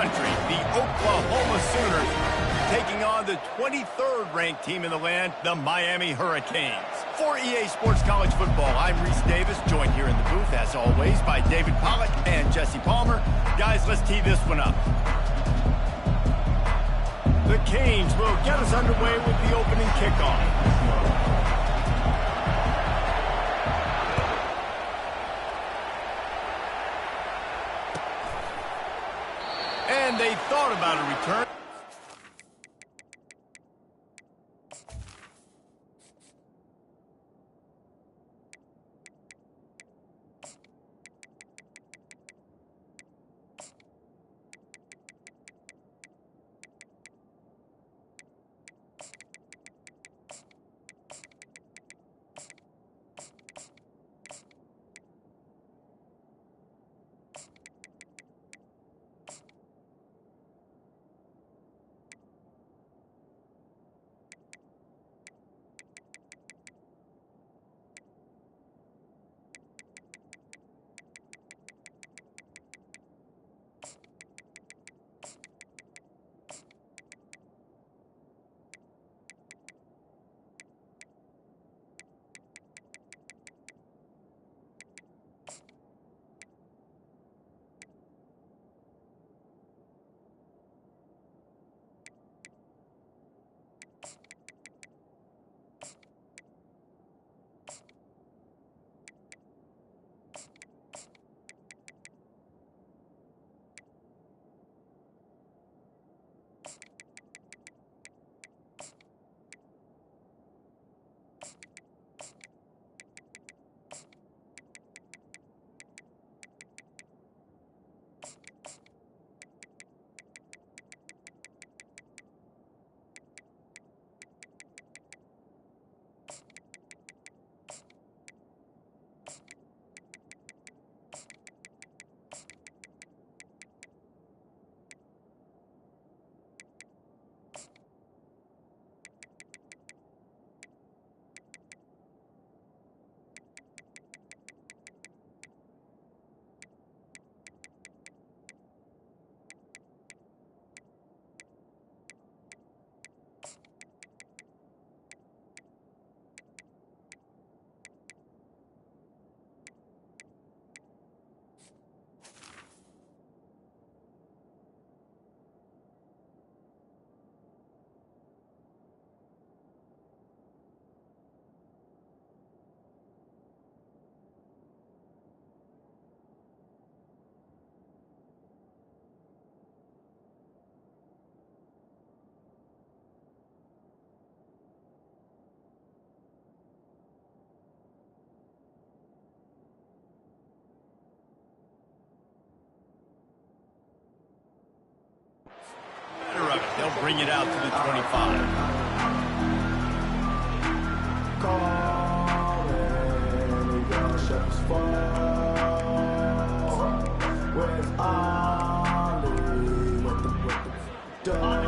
country, the Oklahoma Sooners, taking on the 23rd ranked team in the land, the Miami Hurricanes. For EA Sports College Football, I'm Reese Davis, joined here in the booth, as always, by David Pollack and Jesse Palmer. Guys, let's tee this one up. The Canes will get us underway with the opening kickoff. And they thought about a return. They'll bring it out to the 25.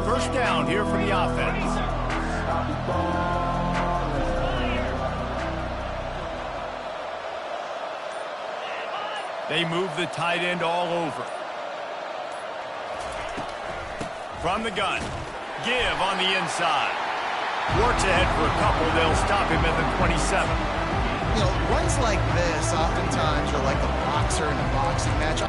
First down here for the offense. They move the tight end all over. From the gun, give on the inside. Works ahead for a couple. They'll stop him at the 27. You know, runs like this oftentimes are like a boxer in a boxing match.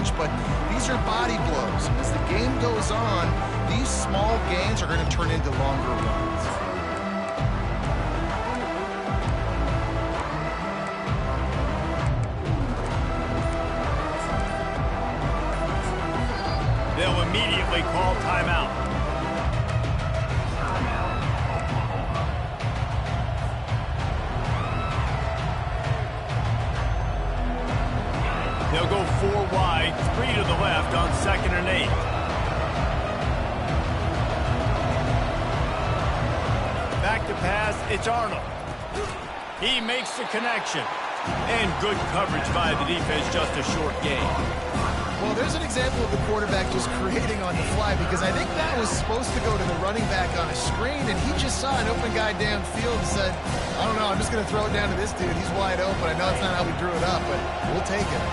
much, but these are body blows. As the game goes on, these small gains are going to turn into longer runs. They'll immediately call timeout. They'll go 4 wide, 3 to the left on 2nd and 8. Back to pass, it's Arnold. He makes the connection. And good coverage by the defense, just a short gain. Well, there's an example of the quarterback just creating on the fly, because I think that was supposed to go to the running back on a screen, and he just saw an open guy downfield and said, I don't know, I'm just going to throw it down to this dude. He's wide open. I know it's not how we drew it up, but we'll take it.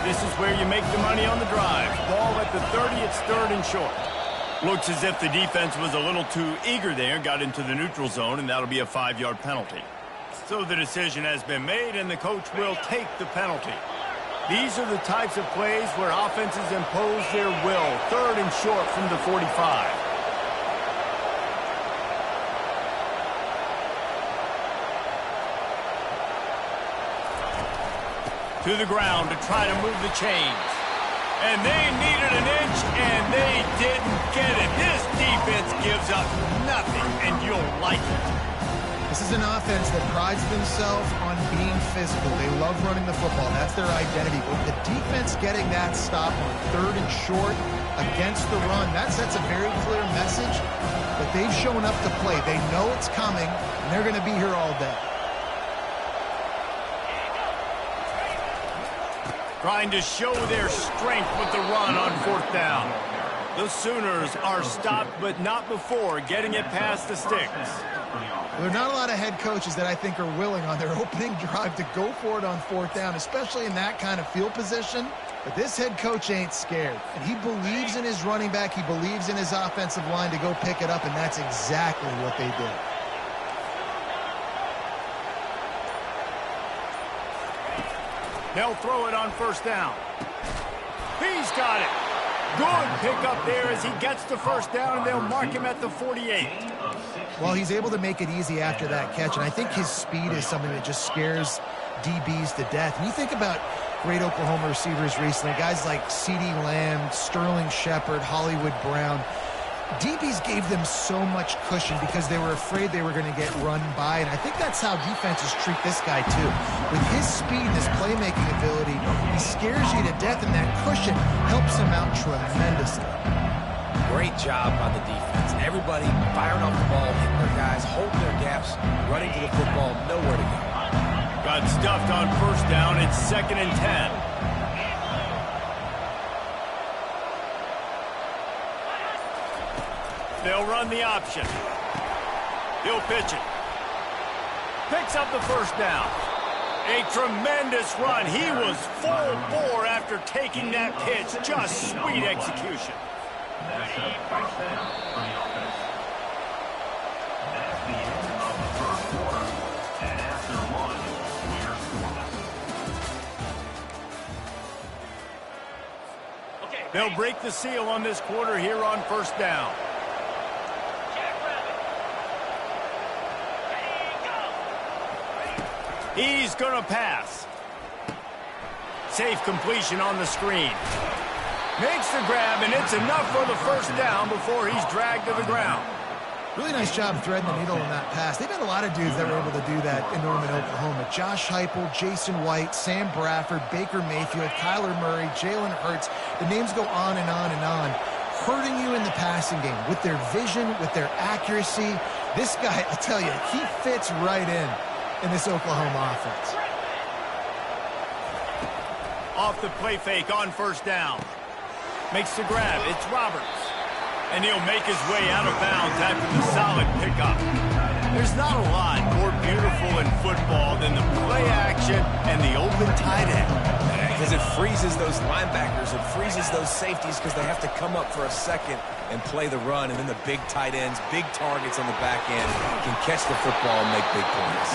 This is where you make the money on the drive. Ball at the 30, it's 3rd and short. Looks as if the defense was a little too eager there, got into the neutral zone, and that'll be a 5-yard penalty. So the decision has been made, and the coach will take the penalty. These are the types of plays where offenses impose their will. 3rd and short from the 45. To the ground to try to move the chains. And they needed an inch, and they didn't get it. This defense gives up nothing, and you'll like it. This is an offense that prides themselves on being physical. They love running the football. That's their identity. But the defense getting that stop on 3rd and short against the run, that sets a very clear message that they've shown up to play. They know it's coming, and they're going to be here all day. Trying to show their strength with the run on 4th down. The Sooners are stopped, but not before getting it past the sticks. There are not a lot of head coaches that I think are willing on their opening drive to go for it on 4th down, especially in that kind of field position. But this head coach ain't scared, and he believes in his running back. He believes in his offensive line to go pick it up, and that's exactly what they did. They'll throw it on 1st down. He's got it. Good pickup there as he gets the 1st down, and they'll mark him at the 48. Well, he's able to make it easy after that catch, and I think his speed is something that just scares DBs to death. And you think about great Oklahoma receivers recently, guys like CeeDee Lamb, Sterling Shepard, Hollywood Brown. DBs gave them so much cushion because they were afraid they were going to get run by, and I think that's how defenses treat this guy too. With his speed and his playmaking ability, he scares you to death, and that cushion helps him out tremendously. Great job by the defense. Everybody firing off the ball, hitting their guys, holding their gaps, running to the football, nowhere to go. Got stuffed on 1st down. It's 2nd and 10. They'll run the option. He'll pitch it. Picks up the 1st down. A tremendous run. He was full bore after taking that pitch. Just sweet execution. They'll break the seal on this quarter here on 1st down. He's going to pass. Safe completion on the screen. Makes the grab, and it's enough for the 1st down before he's dragged to the ground. Really nice job threading the needle in that pass. They've had a lot of dudes that were able to do that in Norman, Oklahoma. Josh Heupel, Jason White, Sam Bradford, Baker Mayfield, Kyler Murray, Jalen Hurts. The names go on and on and on. Hurting you in the passing game with their vision, with their accuracy. This guy, I tell you, he fits right in this Oklahoma offense. Off the play fake on 1st down. Makes the grab. It's Roberts. And he'll make his way out of bounds after the solid pickup. There's not a lot more beautiful in football than the play action and the open tight end. Because it freezes those linebackers. It freezes those safeties because they have to come up for a second and play the run, and then the big tight ends, big targets on the back end can catch the football and make big points.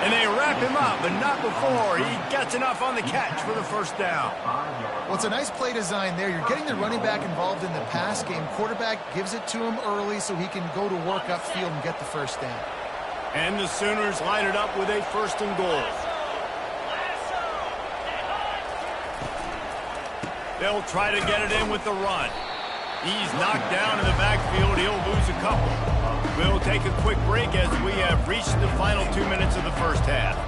And they wrap him up, but not before he gets enough on the catch for the first down. Well, it's a nice play design there. You're getting the running back involved in the pass game. Quarterback gives it to him early so he can go to work upfield and get the first down. And the Sooners line it up with a 1st and goal. They'll try to get it in with the run. He's knocked down in the backfield. He'll lose a couple. We'll take a quick break as we have reached the final 2 minutes of the first half.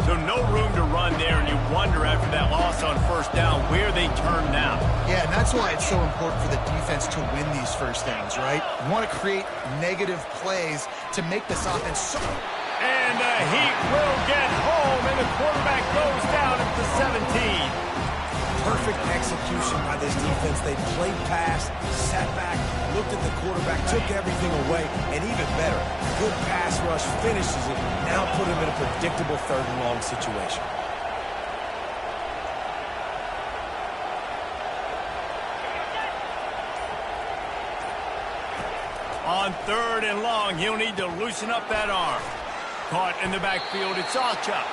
So no room to run there, and you wonder after that loss on 1st down where they turn now. Yeah, and that's why it's so important for the defense to win these first downs, right? You want to create negative plays to make this offense so... And the Heat will get home, and the quarterback goes down at the 17. Perfect execution by this defense. They played pass, sat back, looked at the quarterback, took everything away, and even better, good pass rush finishes it, now put him in a predictable 3rd and long situation. On 3rd and long, he'll need to loosen up that arm. Caught in the backfield, it's Sawchuk.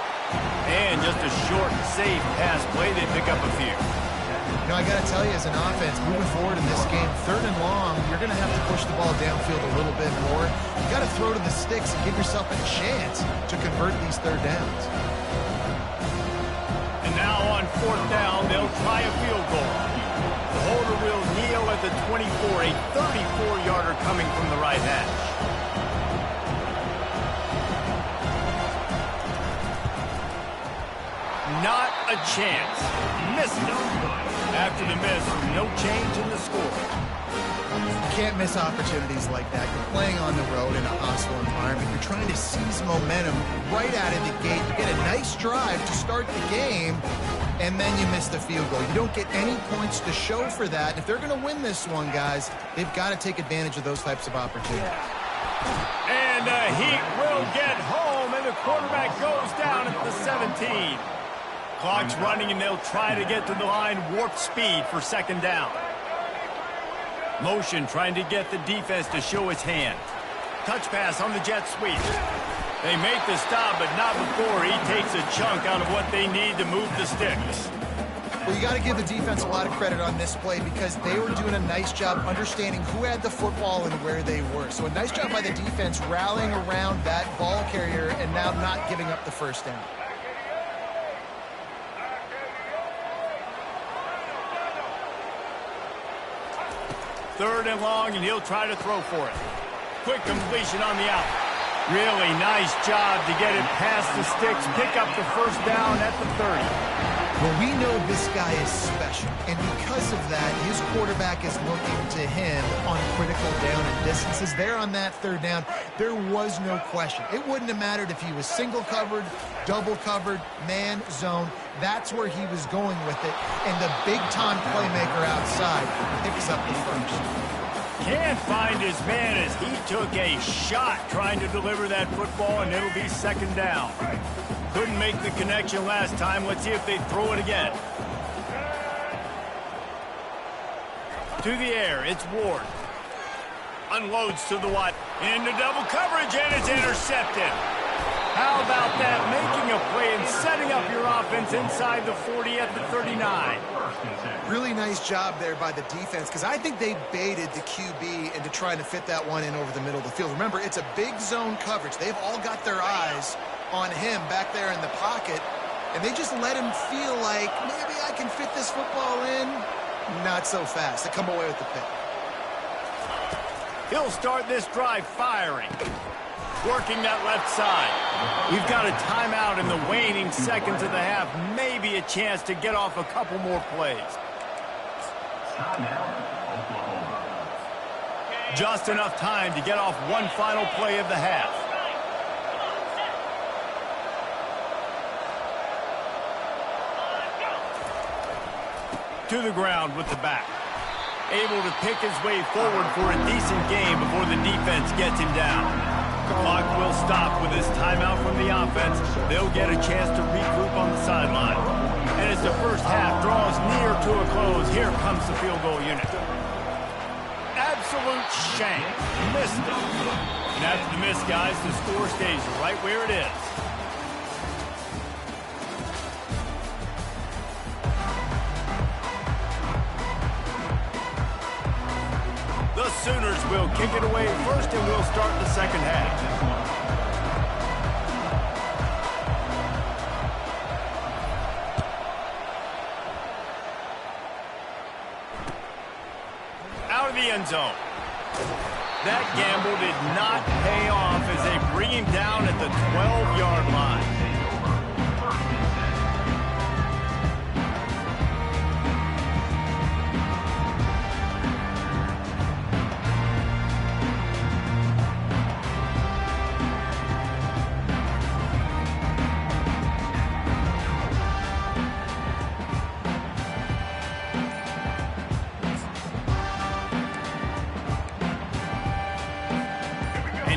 And just a short, safe pass play, they pick up a few. You know, I got to tell you, as an offense, moving forward in this game, 3rd and long, you're going to have to push the ball downfield a little bit more. You got to throw to the sticks and give yourself a chance to convert these 3rd downs. And now on 4th down, they'll try a field goal. The holder will kneel at the 24, a 34-yarder coming from the right hash. Not a chance. Missed it. After the miss, no change in the score. You can't miss opportunities like that. You're playing on the road in a hostile environment. You're trying to seize momentum right out of the gate. You get a nice drive to start the game, and then you miss the field goal. You don't get any points to show for that. And if they're going to win this one, guys, they've got to take advantage of those types of opportunities. And the Heat will get home, and the quarterback goes down at the 17. Clock's running, and they'll try to get to the line warp speed for 2nd down. Motion trying to get the defense to show its hand. Touch pass on the jet sweep. They make the stop, but not before he takes a chunk out of what they need to move the sticks. Well, you got to give the defense a lot of credit on this play because they were doing a nice job understanding who had the football and where they were. So a nice job by the defense rallying around that ball carrier and now not giving up the 1st down. Third and long, and he'll try to throw for it. Quick completion on the out. Really nice job to get it past the sticks, pick up the 1st down at the 30. Well, we know this guy is special, and because of that, his quarterback is looking to him on critical down and distances. There on that 3rd down, there was no question. It wouldn't have mattered if he was single covered, double covered, man, zone. That's where he was going with it, and the big-time playmaker outside picks up the 1st. Can't find his man as he took a shot trying to deliver that football, and it'll be 2nd down. Couldn't make the connection last time. Let's see if they throw it again. To the air, it's Ward. Unloads to the what? Into double coverage, and it's intercepted. How about that? Making a play and setting up your offense inside the 40 at the 39. Really nice job there by the defense because I think they baited the QB into trying to fit that one in over the middle of the field. Remember, it's a big zone coverage. They've all got their eyes on him back there in the pocket, and they just let him feel like maybe I can fit this football in. Not so fast. They come away with the pick. He'll start this drive firing. Working that left side. We've got a timeout in the waning seconds of the half. Maybe a chance to get off a couple more plays. Just enough time to get off one final play of the half. To the ground with the back. Able to pick his way forward for a decent game before the defense gets him down. Clock will stop with this timeout from the offense. They'll get a chance to regroup on the sideline. And as the first half draws near to a close, here comes the field goal unit. absolute shank. Missed it. And after the miss, guys, the score stays right where it is. The Sooners will kick it away first, and we'll start the second half. Out of the end zone. That gamble did not pay off as they bring him down at the 12-yard line.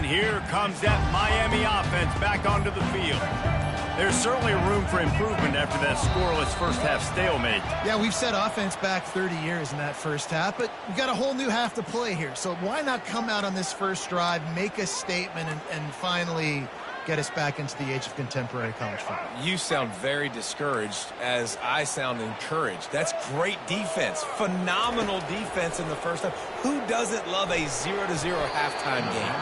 Here comes that Miami offense back onto the field. There's certainly room for improvement after that scoreless first half stalemate. Yeah, we've set offense back 30 years in that first half, but we've got a whole new half to play here. So why not come out on this first drive, make a statement, and finally get us back into the age of contemporary college football? You sound very discouraged as I sound encouraged. That's great defense. Phenomenal defense in the first half. Who doesn't love a 0-0 halftime game?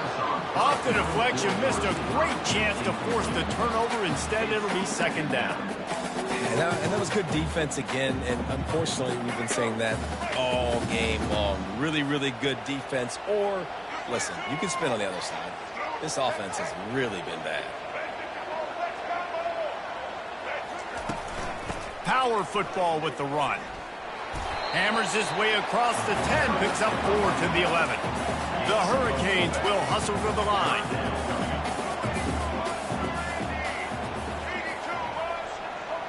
Off the deflection, missed a great chance to force the turnover. Instead, it'll be second down. And that was good defense again, and unfortunately, we've been saying that all game long. Really, really good defense. Or, listen, you can spin on the other side. This offense has really been bad. Power football with the run. Hammers his way across the 10, picks up 4 to the 11. The Hurricanes will hustle to the line.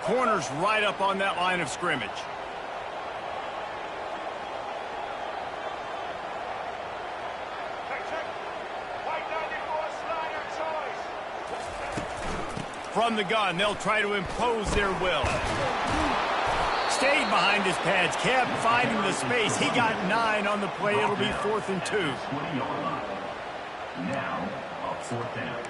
Corners right up on that line of scrimmage. From the gun, they'll try to impose their will. Stayed behind his pads, kept finding the space. He got 9 on the play. It'll be 4th and 2. Now, a 4th down.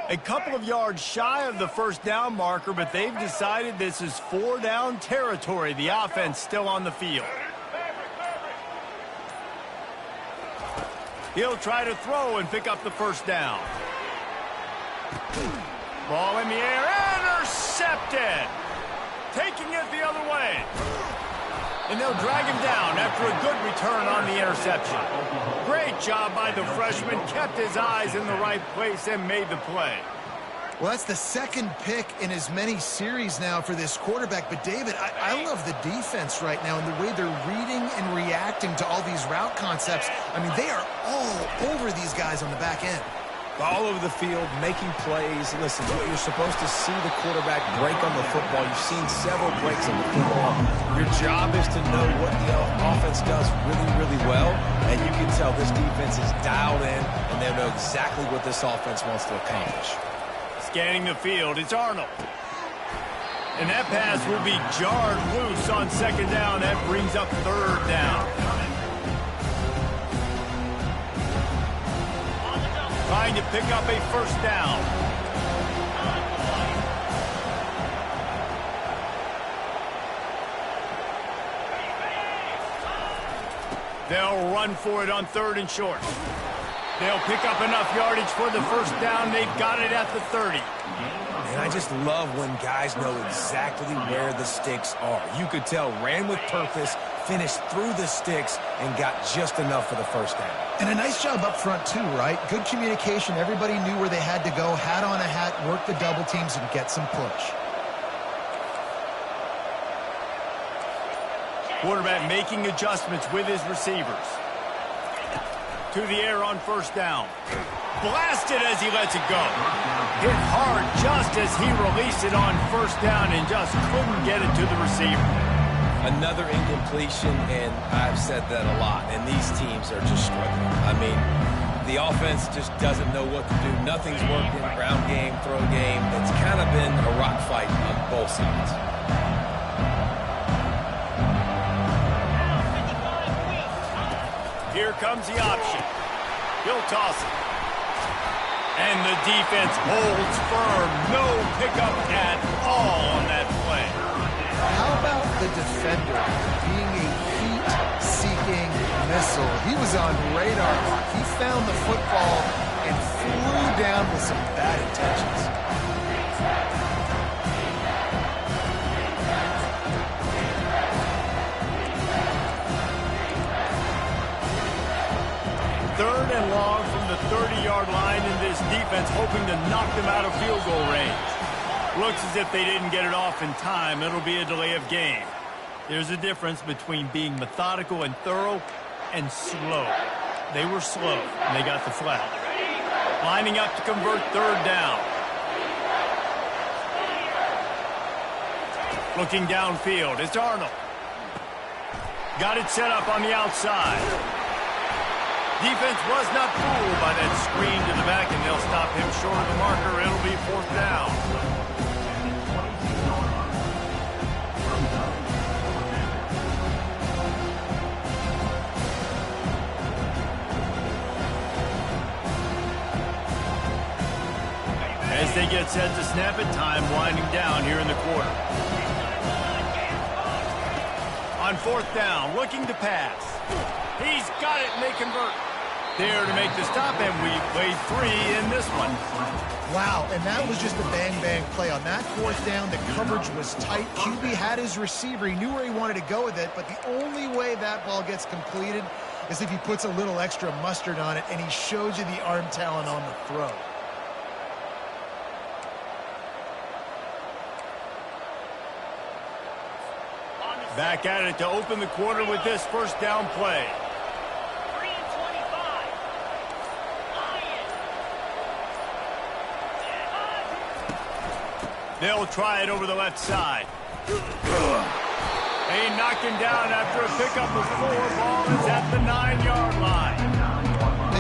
A couple of yards shy of the first down marker, but they've decided this is 4-down territory. The offense still on the field. He'll try to throw and pick up the first down. Ball in the air, intercepted. Taking it the other way. And they'll drag him down after a good return on the interception. Great job by the freshman. Kept his eyes in the right place and made the play. Well, that's the second pick in as many series now for this quarterback. But, David, I love the defense right now and the way they're reading and reacting to all these route concepts. I mean, they are all over these guys on the back end. All over the field, making plays. Listen, you're supposed to see the quarterback break on the football. You've seen several breaks on the football. Your job is to know what the offense does really, really well. And you can tell this defense is dialed in, and they know exactly what this offense wants to accomplish. Scanning the field, it's Arnold. And that pass will be jarred loose on second down. That brings up third down. Trying to pick up a first down. They'll run for it on 3rd and short. They'll pick up enough yardage for the first down. They've got it at the 30. And I just love when guys know exactly where the sticks are. You could tell ran with purpose, finished through the sticks, and got just enough for the first down. And a nice job up front too, right? Good communication. Everybody knew where they had to go, hat on a hat, work the double teams, and get some push. Quarterback making adjustments with his receivers. To the air on first down. Blasted as he lets it go. Hit hard just as he released it on first down and just couldn't get it to the receiver. Another incompletion, and I've said that a lot, and these teams are just struggling. I mean, the offense just doesn't know what to do. Nothing's working. Ground game, throw game. It's kind of been a rock fight on both sides. Here comes the option. He'll toss it. And the defense holds firm. No pickup at all on that play. How about the defender being a heat-seeking missile? He was on radar lock. He found the football and flew down with some bad intentions. Third and long from the 30-yard line, in this defense hoping to knock them out of field goal range. Looks as if they didn't get it off in time. It'll be a delay of game. There's a difference between being methodical and thorough and slow. They were slow, and they got the flag. Lining up to convert third down. Looking downfield, it's Arnold. Got it set up on the outside. Defense was not fooled by that screen to the back, and they'll stop him short of the marker. It'll be fourth down. As they get set to snap it, time winding down here in the quarter. On fourth down, looking to pass. He's got it, and they convert. There to make the stop, and we played 3 in this one. Wow, and that was just a bang-bang play. On that fourth down, the coverage was tight. QB had his receiver. He knew where he wanted to go with it, but the only way that ball gets completed is if he puts a little extra mustard on it, and he shows you the arm talent on the throw. Back at it to open the quarter with this first down play. They'll try it over the left side. They knocked him down after a pickup of 4. Ball is at the 9-yard line.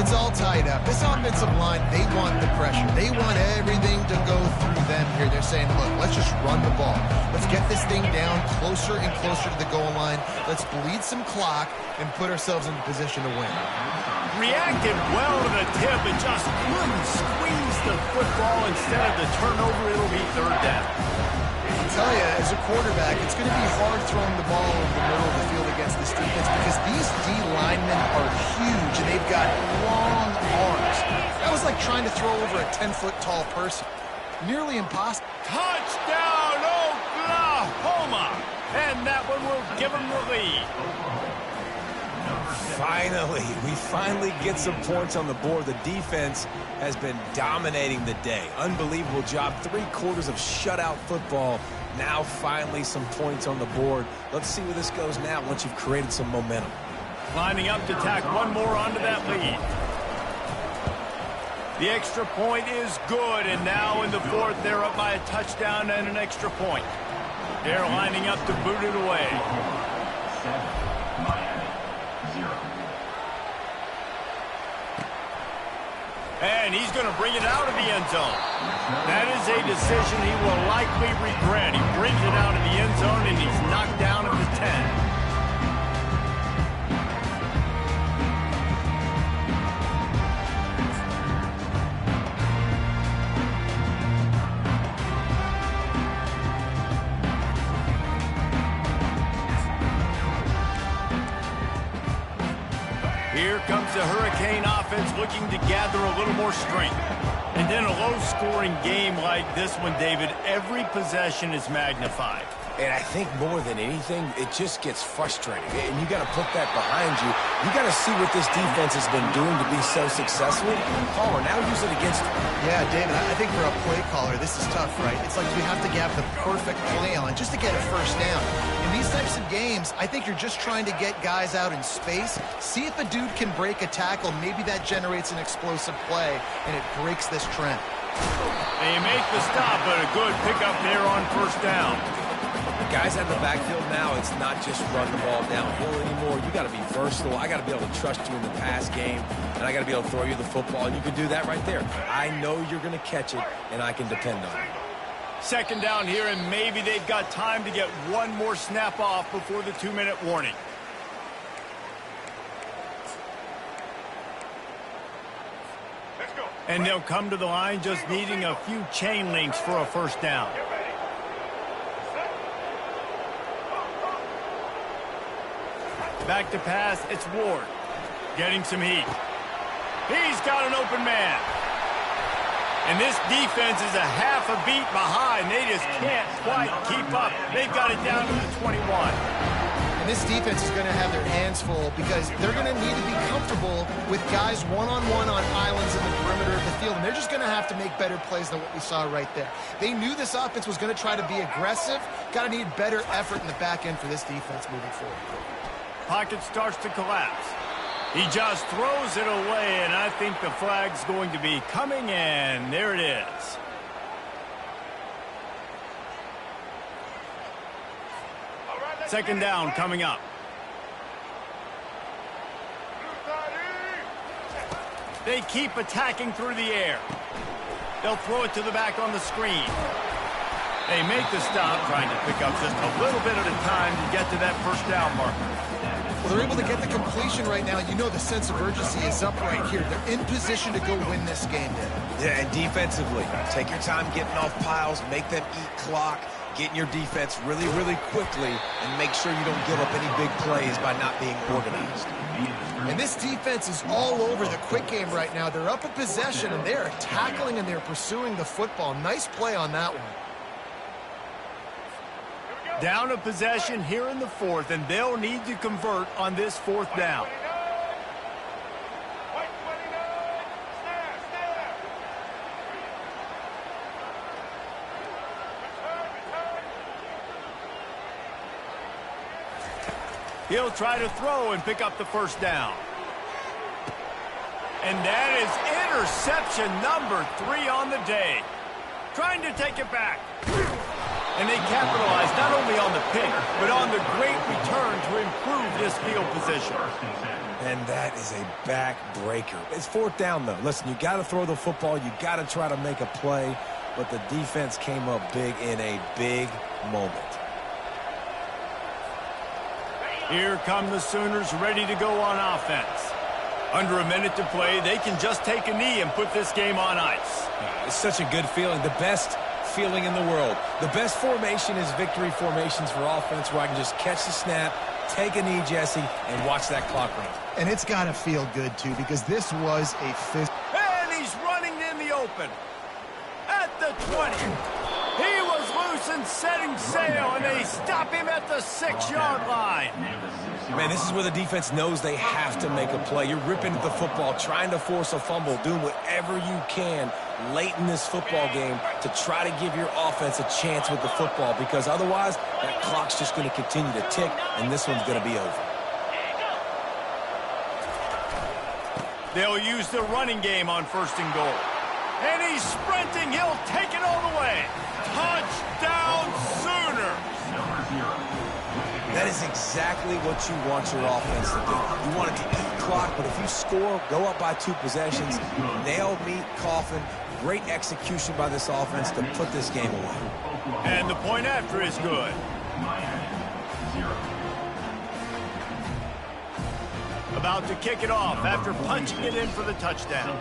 It's all tied up. This offensive line, they want the pressure. They want everything to go through them here. They're saying, look, let's just run the ball. Let's get this thing down closer and closer to the goal line. Let's bleed some clock and put ourselves in position to win. Reacted well to the tip and just couldn't squeeze the football. Instead of the turnover, it'll be third down. I'll tell you, as a quarterback, it's going to be hard throwing the ball over the middle of the field against this defense because these D linemen are huge and they've got long arms. That was like trying to throw over a 10-foot tall person. Nearly impossible. Touchdown, Oklahoma! And that one will give them the lead. We finally get some points on the board. The defense has been dominating the day. Unbelievable job. 3 quarters of shutout football. Now finally some points on the board. Let's see where this goes now once you've created some momentum. Lining up to tack one more onto that lead. The extra point is good, and now in the fourth, they're up by a touchdown and an extra point. They're lining up to boot it away. And he's going to bring it out of the end zone. That is a decision he will likely regret. He brings it out of the end zone, and he's knocked down at the 10. Here comes the Hurricane offense looking to gather a little more strength. And then a low-scoring game like this one, David, every possession is magnified. And I think more than anything, it just gets frustrating. And you got to put that behind you. You got to see what this defense has been doing to be so successful. Caller, now use it against them. Yeah, David, I think for a play caller, this is tough, right? It's like you have to have the perfect play on just to get a first down. In these types of games, I think you're just trying to get guys out in space, see if a dude can break a tackle. Maybe that generates an explosive play, and it breaks this trend. They make the stop, but a good pickup there on first down. Guys at the backfield now, it's not just run the ball downhill anymore. You got to be versatile. I got to be able to trust you in the pass game, and I got to be able to throw you the football, and you can do that right there. I know you're going to catch it, and I can depend on it. Second down here, and maybe they've got time to get one more snap off before the 2-minute warning. And they'll come to the line just needing a few chain links for a first down. Back to pass, it's Ward. Getting some heat. He's got an open man. And this defense is a half a beat behind. They just can't quite keep up. They've got it down to the 21. And this defense is going to have their hands full because they're going to need to be comfortable with guys one-on-one on islands in the perimeter of the field. And they're just going to have to make better plays than what we saw right there. They knew this offense was going to try to be aggressive. Got to need better effort in the back end for this defense moving forward. Pocket starts to collapse. He just throws it away, and I think the flag's going to be coming in. There it is. Second down coming up. They keep attacking through the air. They'll throw it to the back on the screen. They make the stop, trying to pick up just a little bit at a time to get to that first down marker. Well, they're able to get the completion right now. You know the sense of urgency is up right here. They're in position to go win this game, Dave. Yeah, and defensively, take your time getting off piles, make them eat clock, get in your defense really, really quickly, and make sure you don't give up any big plays by not being organized. And this defense is all over the quick game right now. They're up in possession, and they're tackling and they're pursuing the football. Nice play on that one. Down a possession here in the fourth, and they'll need to convert on this fourth down. He'll try to throw and pick up the first down. And that is interception number 3 on the day. Trying to take it back. And they capitalize not only on the pick, but on the great return to improve this field position. And that is a back-breaker. It's fourth down, though. Listen, you got to throw the football. You got to try to make a play. But the defense came up big in a big moment. Here come the Sooners ready to go on offense. Under a minute to play, they can just take a knee and put this game on ice. It's such a good feeling. The best feeling in the world. The best formation is victory formations for offense where I can just catch the snap, take a knee, Jesse, and watch that clock run. And it's got to feel good, too, because this was a fist. And he's running in the open. At the 20. He was loose and setting sail, and they stop him at the 6-yard line. Man, this is where the defense knows they have to make a play. You're ripping at the football, trying to force a fumble, doing whatever you can late in this football game to try to give your offense a chance with the football, because otherwise that clock's just going to continue to tick, and this one's going to be over. They'll use the running game on first and goal. And he's sprinting. He'll take it all the way. Touchdown, Sooners! That is exactly what you want your offense to do. You want it to eat clock, but if you score, go up by 2 possessions, nail, meet, coffin. Great execution by this offense to put this game away. And the point after is good. About to kick it off after punching it in for the touchdown.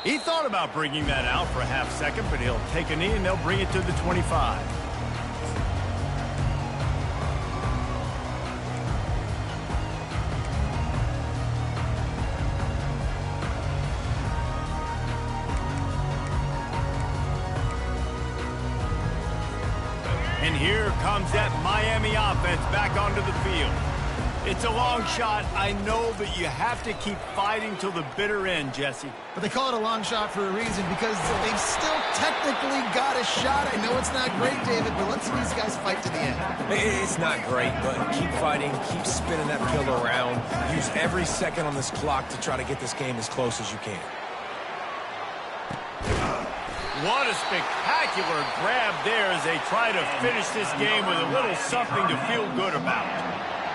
He thought about bringing that out for a half second, but he'll take a knee and they'll bring it to the 25. here comes that Miami offense back onto the field. It's a long shot, I know, but you have to keep fighting till the bitter end, Jesse. But they call it a long shot for a reason, because they've still technically got a shot. I know it's not great, David, but let's see these guys fight to the end. It's not great, but keep fighting, keep spinning that pillow around. Use every second on this clock to try to get this game as close as you can. What a spectacular grab there as they try to finish this game with a little something to feel good about.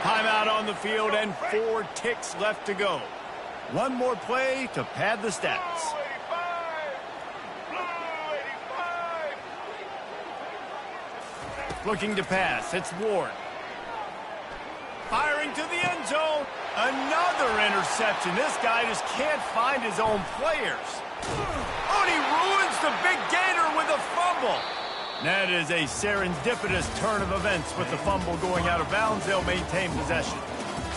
Timeout on the field and 4 ticks left to go. One more play to pad the stats. Looking to pass, it's Ward. Firing to the end zone. Another interception. This guy just can't find his own players. Oh, and he ruins the big gainer with a fumble. That is a serendipitous turn of events with the fumble going out of bounds. They'll maintain possession.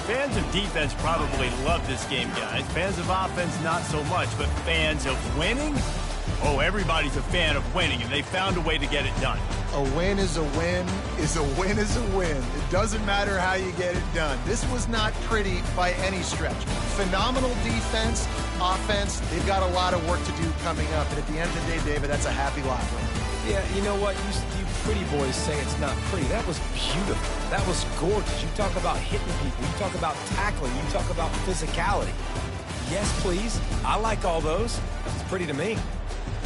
Fans of defense probably love this game, guys. Fans of offense, not so much. But fans of winning? Oh, everybody's a fan of winning, and they found a way to get it done. A win is a win is a win is a win. It doesn't matter how you get it done. This was not pretty by any stretch. Phenomenal defense, offense. They've got a lot of work to do coming up. And at the end of the day, David, that's a happy lot. Yeah, you know what? You pretty boys say it's not pretty. That was beautiful. That was gorgeous. You talk about hitting people. You talk about tackling. You talk about physicality. Yes, please. I like all those. It's pretty to me.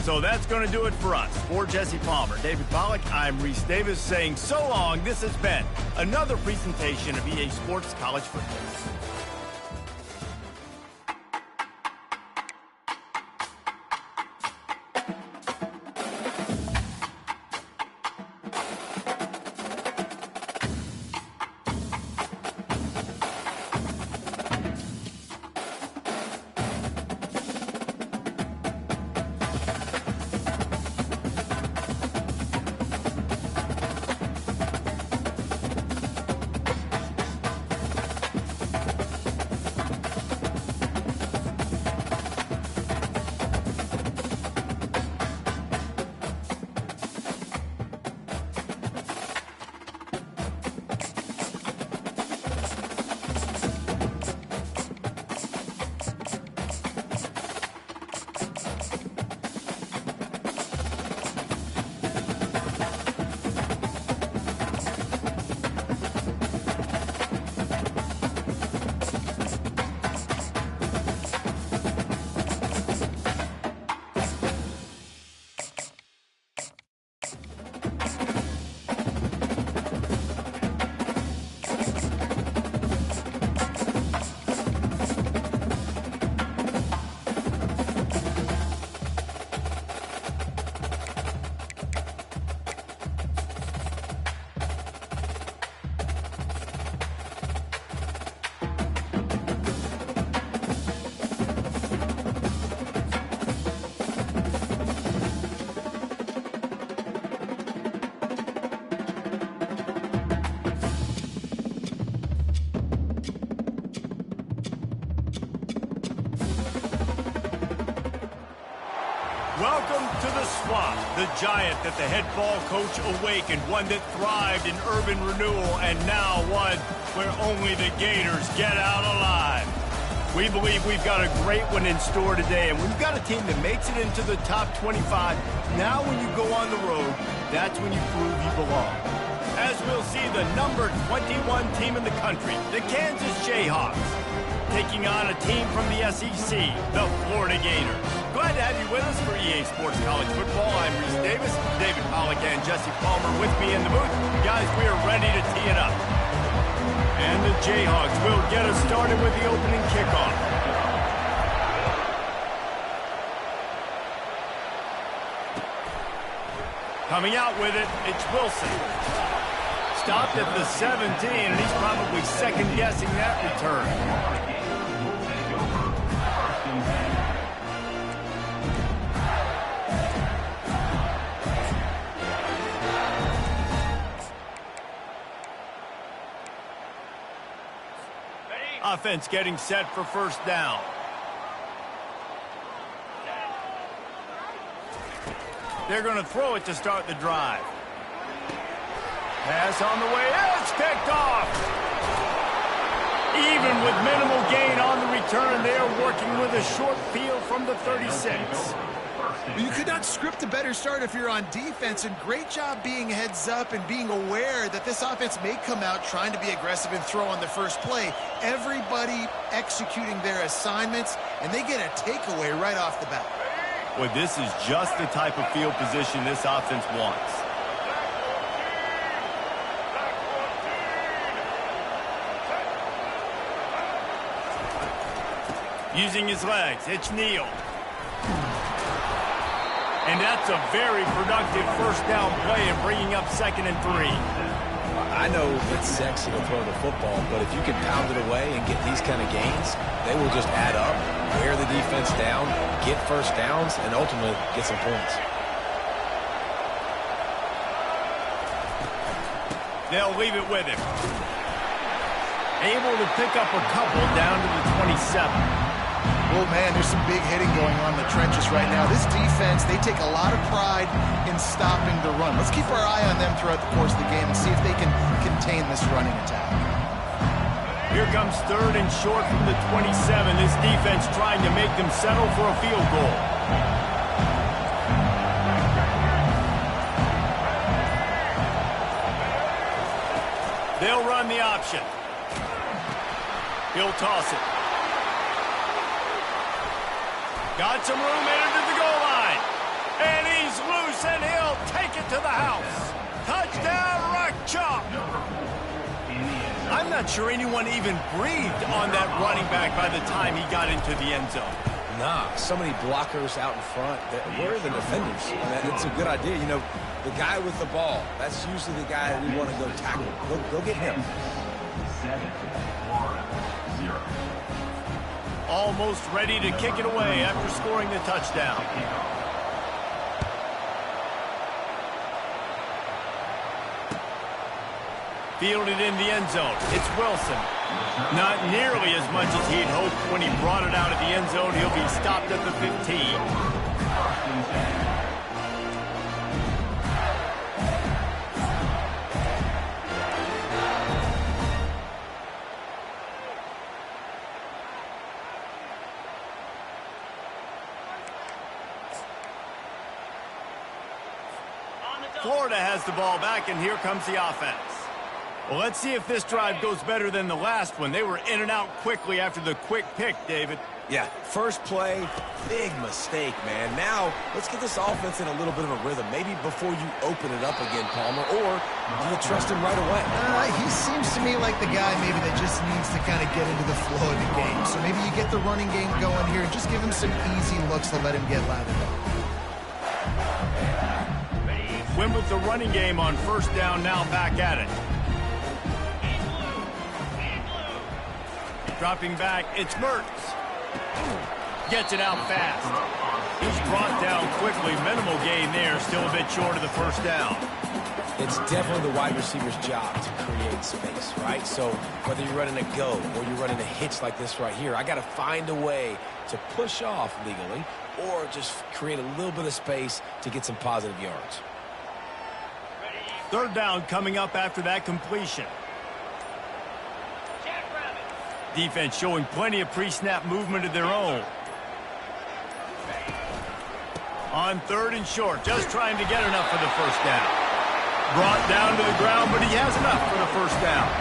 So that's going to do it for us. For Jesse Palmer, David Pollack, I'm Reese Davis saying so long. This has been another presentation of EA Sports College Football. Welcome to the Swamp, the giant that the head ball coach awakened, one that thrived in urban renewal, and now one where only the Gators get out alive. We believe we've got a great one in store today, and we've got a team that makes it into the top 25. Now when you go on the road, that's when you prove you belong. As we'll see the number 21 team in the country, the Kansas Jayhawks, taking on a team from the SEC, the Florida Gators. Glad to have you with us for EA Sports College Football. I'm Reese Davis, David Pollack, and Jesse Palmer with me in the booth. Guys, we are ready to tee it up. And the Jayhawks will get us started with the opening kickoff. Coming out with it, it's Wilson. Stopped at the 17, and he's probably second-guessing that return. Offense getting set for first down. They're going to throw it to start the drive. Pass on the way. It's picked off. Even with minimal gain on the return, they are working with a short field from the 36. You could not script a better start if you're on defense, and great job being heads up and being aware that this offense may come out trying to be aggressive and throw on the first play. Everybody executing their assignments, and they get a takeaway right off the bat. Well, this is just the type of field position this offense wants. Using his legs, it's Neal. And that's a very productive first down play and bringing up 2nd and 3. I know it's sexy to throw the football, but if you can pound it away and get these kind of gains, they will just add up, wear the defense down, get first downs, and ultimately get some points. They'll leave it with him. Able to pick up a couple down to the 27. Oh, man, there's some big hitting going on in the trenches right now. This defense, they take a lot of pride in stopping the run. Let's keep our eye on them throughout the course of the game and see if they can contain this running attack. Here comes 3rd and short from the 27. This defense trying to make them settle for a field goal. They'll run the option. He'll toss it. Got some room into the goal line. And he's loose, and he'll take it to the house. Touchdown, Rock Chalk. I'm not sure anyone even breathed on that running back by the time he got into the end zone. Nah, so many blockers out in front. Where are the defenders? It's a good idea. You know, the guy with the ball, that's usually the guy we want to go tackle. Go get him. 7, Florida, 0. Almost ready to kick it away after scoring the touchdown. Fielded in the end zone. It's Wilson. Not nearly as much as he'd hoped when he brought it out of the end zone. He'll be stopped at the 15. Florida has the ball back, and here comes the offense. Well, let's see if this drive goes better than the last one. They were in and out quickly after the quick pick, David. Yeah, first play, big mistake, man. Now, let's get this offense in a little bit of a rhythm. Maybe before you open it up again, Palmer, or do you trust him right away? He seems to me like the guy maybe that just needs to kind of get into the flow of the game. So maybe you get the running game going here and just give him some easy looks to let him get lathered up. Win with the running game on first down, now back at it. Dropping back, it's Mertz. Gets it out fast. He's brought down quickly. Minimal gain there, still a bit short of the first down. It's definitely the wide receiver's job to create space, right? So whether you're running a go or you're running a hitch like this right here, I got to find a way to push off legally or just create a little bit of space to get some positive yards. Third down coming up after that completion. Defense showing plenty of pre-snap movement of their own. On 3rd and short, just trying to get enough for the first down. Brought down to the ground, but he has enough for the first down.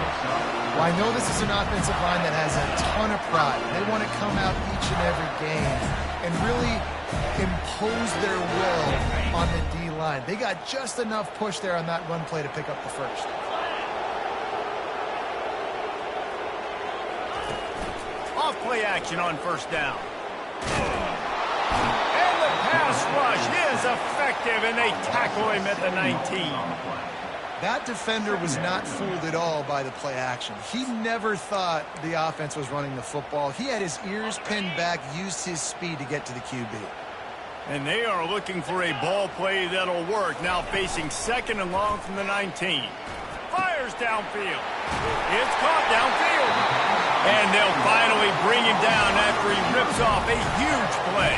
Well, I know this is an offensive line that has a ton of pride. They want to come out each and every game and really impose their will on the D-line. They got just enough push there on that run play to pick up the first. Off play action on first down. And the pass rush is effective, and they tackle him at the 19. That defender was not fooled at all by the play action. He never thought the offense was running the football. He had his ears pinned back, used his speed to get to the QB. And they are looking for a ball play that'll work. Now facing 2nd and long from the 19. Fires downfield. It's caught downfield. And they'll finally bring him down after he rips off a huge play.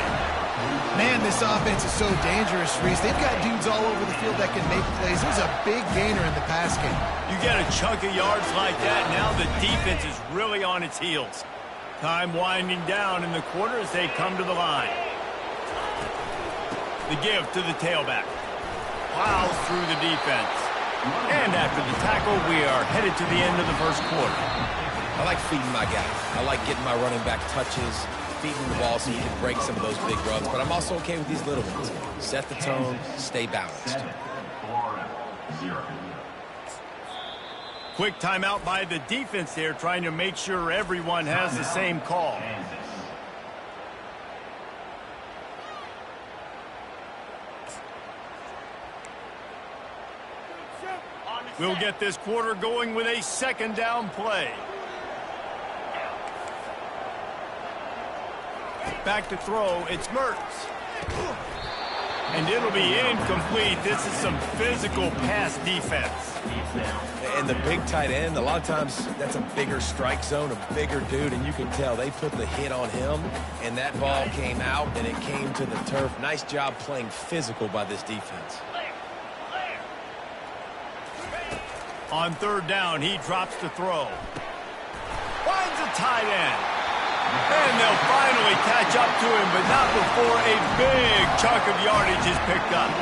Man, this offense is so dangerous, Reese. They've got dudes all over the field that can make plays. It was a big gainer in the pass game. You get a chunk of yards like that, now the defense is really on its heels. Time winding down in the quarter as they come to the line. The give to the tailback. Plows through the defense. And after the tackle, we are headed to the end of the first quarter. I like feeding my guys. I like getting my running back touches, feeding the ball so you can break some of those big runs. But I'm also okay with these little ones. Set the tone, stay balanced. Florida, 0. Quick timeout by the defense there, trying to make sure everyone has the same call. We'll get this quarter going with a second down play. Back to throw, it's Mertz. And it'll be incomplete. This is some physical pass defense. And the big tight end, a lot of times that's a bigger strike zone, a bigger dude, and you can tell they put the hit on him, and that ball came out, and it came to the turf. Nice job playing physical by this defense. On third down, he drops to throw. Finds a tight end. And they'll finally catch up to him, but not before a big chunk of yardage is picked up.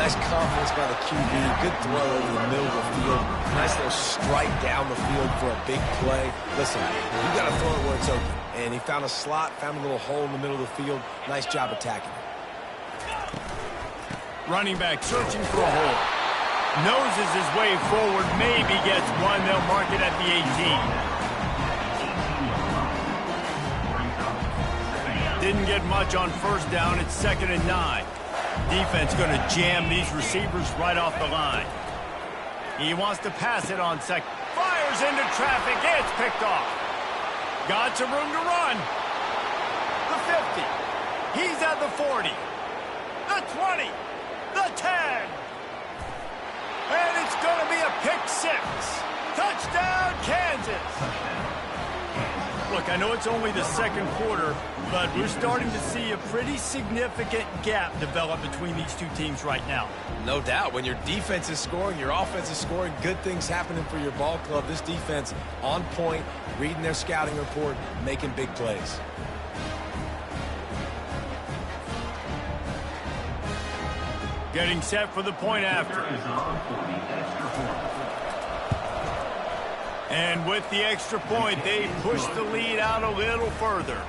Nice confidence by the QB. Good throw over the middle of the field. Nice little strike down the field for a big play. Listen, you got to throw it where it's open. And he found a slot, found a little hole in the middle of the field. Nice job attacking it. Running back searching for a hole. Noses his way forward, maybe gets one. They'll mark it at the 18. Didn't get much on first down. It's 2nd and 9. Defense going to jam these receivers right off the line. He wants to pass it on second. Fires into traffic. It's picked off. Got some room to run. The 50. He's at the 40. The 20. The 10. And it's going to be a pick six. Touchdown, Kansas. Look, I know it's only the second quarter, but we're starting to see a pretty significant gap develop between these two teams right now. No doubt. When your defense is scoring, your offense is scoring, good things happening for your ball club. This defense on point, reading their scouting report, making big plays. Getting set for the point after. And with the extra point, they push the lead out a little further.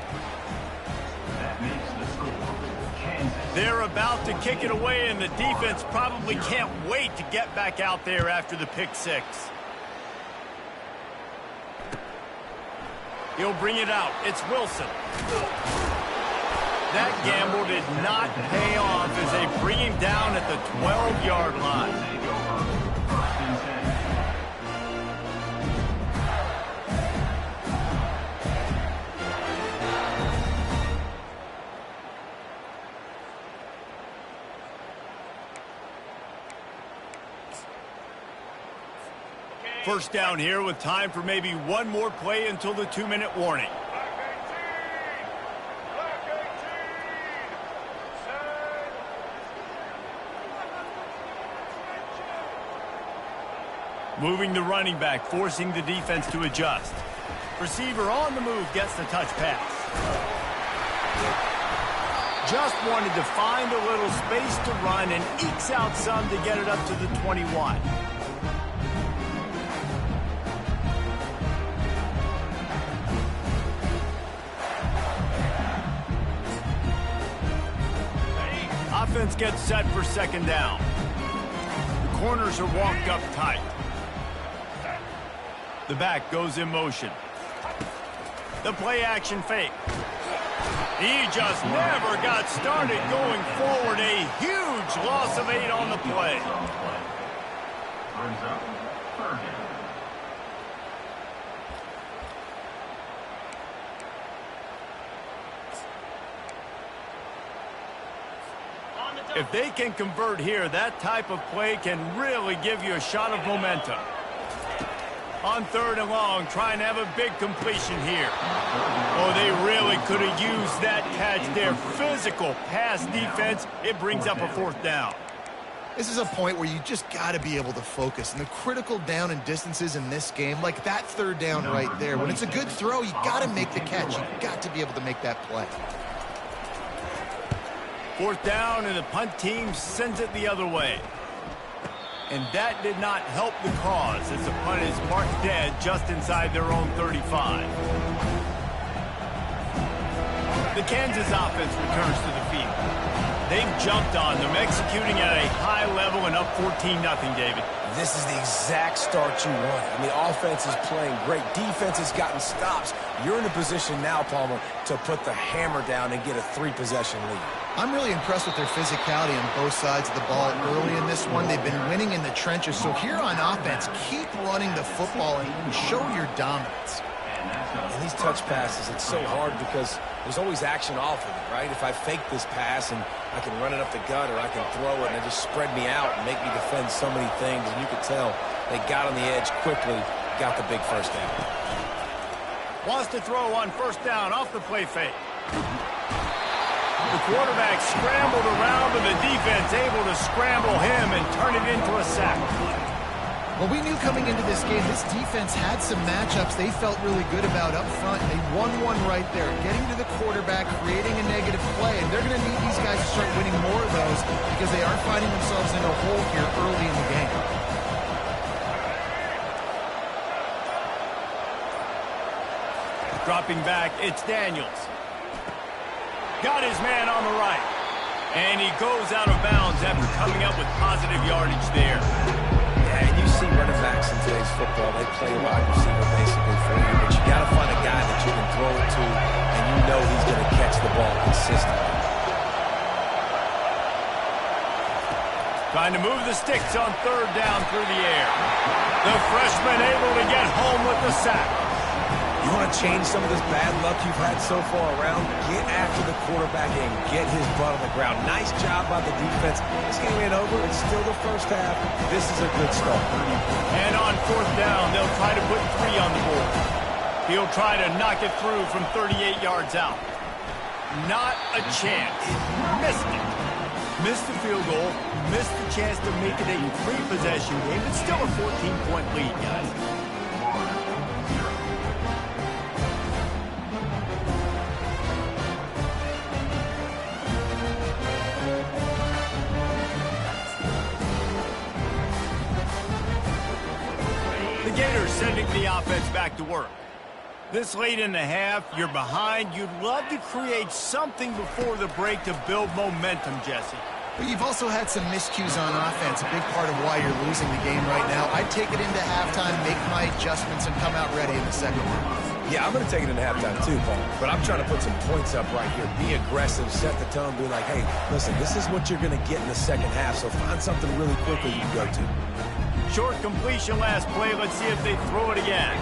They're about to kick it away, and the defense probably can't wait to get back out there after the pick six. He'll bring it out. It's Wilson. That gamble did not pay off as they bring him down at the 12-yard line. First down here with time for maybe one more play until the 2-minute warning. Moving the running back, forcing the defense to adjust. Receiver on the move gets the touch pass. Just wanted to find a little space to run and ekes out some to get it up to the 21. Offense gets set for second down. The corners are walked up tight. The back goes in motion. The play action fake. He just never got started going forward. A huge loss of 8 on the play. Brings up third down. If they can convert here, that type of play can really give you a shot of momentum. On 3rd and long, trying to have a big completion here. Oh, they really could have used that catch there. Physical pass defense. It brings up a 4th down. This is a point where you just got to be able to focus. And the critical down and distances in this game, like that 3rd down right there, when it's a good throw, you got to make the catch. You got to be able to make that play. 4th down, and the punt team sends it the other way. And that did not help the cause as the punt is marked dead just inside their own 35. The Kansas offense returns to the field. They've jumped on them, executing at a high level and up 14-0, David. This is the exact start you want. And the offense is playing great. Defense has gotten stops. You're in a position now, Palmer, to put the hammer down and get a 3-possession lead. I'm really impressed with their physicality on both sides of the ball early in this one. They've been winning in the trenches. So here on offense, keep running the football and show your dominance. And these touch passes, it's so hard because there's always action off of it, right? If I fake this pass and I can run it up the gut or I can throw it and it just spread me out and make me defend so many things. And you could tell they got on the edge quickly, got the big 1st down. Wants to throw on 1st down off the play fake. The quarterback scrambled around, but the defense able to scramble him and turn it into a sack. Well, we knew coming into this game, this defense had some matchups they felt really good about up front. They won one right there, getting to the quarterback, creating a negative play. And they're going to need these guys to start winning more of those because they are finding themselves in a hole here early in the game. Dropping back, it's Daniels. Got his man on the right. And he goes out of bounds after coming up with positive yardage there. Yeah, and you see running backs in today's football, they play a wide receiver basically for you, but you got to find a guy that you can throw it to, and you know he's going to catch the ball consistently. Trying to move the sticks on 3rd down through the air. The freshman able to get home with the sack. You want to change some of this bad luck you've had so far around? Get after the quarterback and get his butt on the ground. Nice job by the defense. This game ain't over. It's still the 1st half. This is a good start. And on 4th down, they'll try to put 3 on the board. He'll try to knock it through from 38 yards out. Not a chance. Missed it. Missed the field goal. Missed the chance to make it a 3-possession game. It's still a 14-point lead, guys. Gators sending the offense back to work. This late in the half, you're behind. You'd love to create something before the break to build momentum, Jesse. But you've also had some miscues on offense, a big part of why you're losing the game right now. I'd take it into halftime, make my adjustments, and come out ready in the 2nd half. Yeah, I'm going to take it into halftime too, Paul. But I'm trying to put some points up right here. Be aggressive, set the tone, be like, hey, listen, this is what you're going to get in the 2nd half, so find something really quickly you can go to. Short completion last play. Let's see if they throw it again.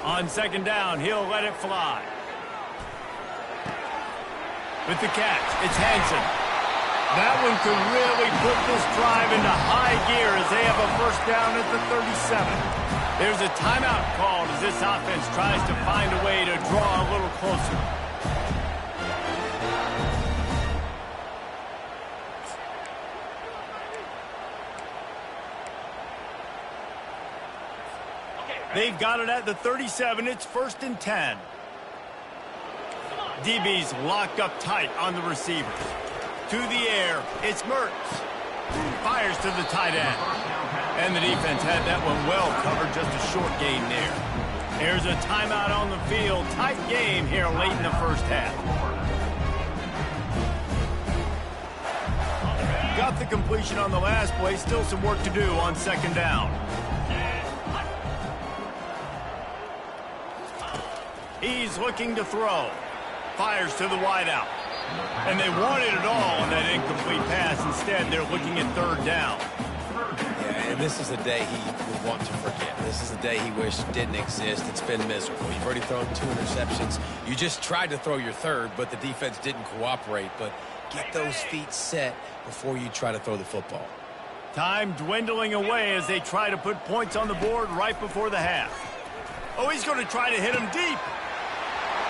On 2nd down, he'll let it fly. With the catch, it's Hansen. That one could really put this drive into high gear as they have a 1st down at the 37. There's a timeout called as this offense tries to find a way to draw a little closer. They've got it at the 37. It's 1st and 10. DB's locked up tight on the receivers. To the air, it's Mertz. Fires to the tight end. And the defense had that one well covered, just a short gain there. There's a timeout on the field. Tight game here late in the 1st half. Got the completion on the last play. Still some work to do on 2nd down. He's looking to throw. Fires to the wideout. And they wanted it all on that incomplete pass. Instead, they're looking at 3rd down. Yeah, and this is a day he would want to forget. This is a day he wished didn't exist. It's been miserable. You've already thrown 2 interceptions. You just tried to throw your 3rd, but the defense didn't cooperate. But get those feet set before you try to throw the football. Time dwindling away as they try to put points on the board right before the half. Oh, he's going to try to hit him deep.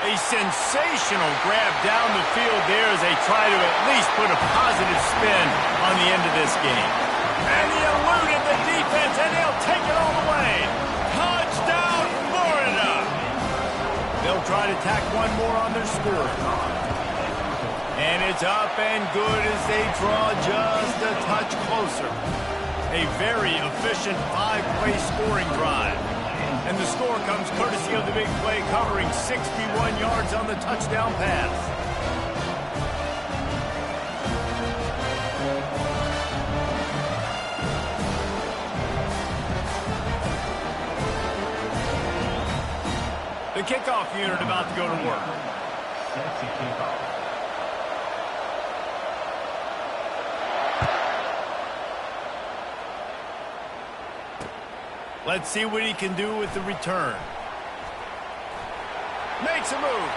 A sensational grab down the field there as they try to at least put a positive spin on the end of this game. And he eluded the defense, and he'll take it all the way. Touchdown, Florida! They'll try to tack one more on their score. And it's up and good as they draw just a touch closer. A very efficient 5-play scoring drive. And the score comes courtesy of the big play covering 61 yards on the touchdown pass. The kickoff unit about to go to work. Set to kickoff. Let's see what he can do with the return. Makes a move.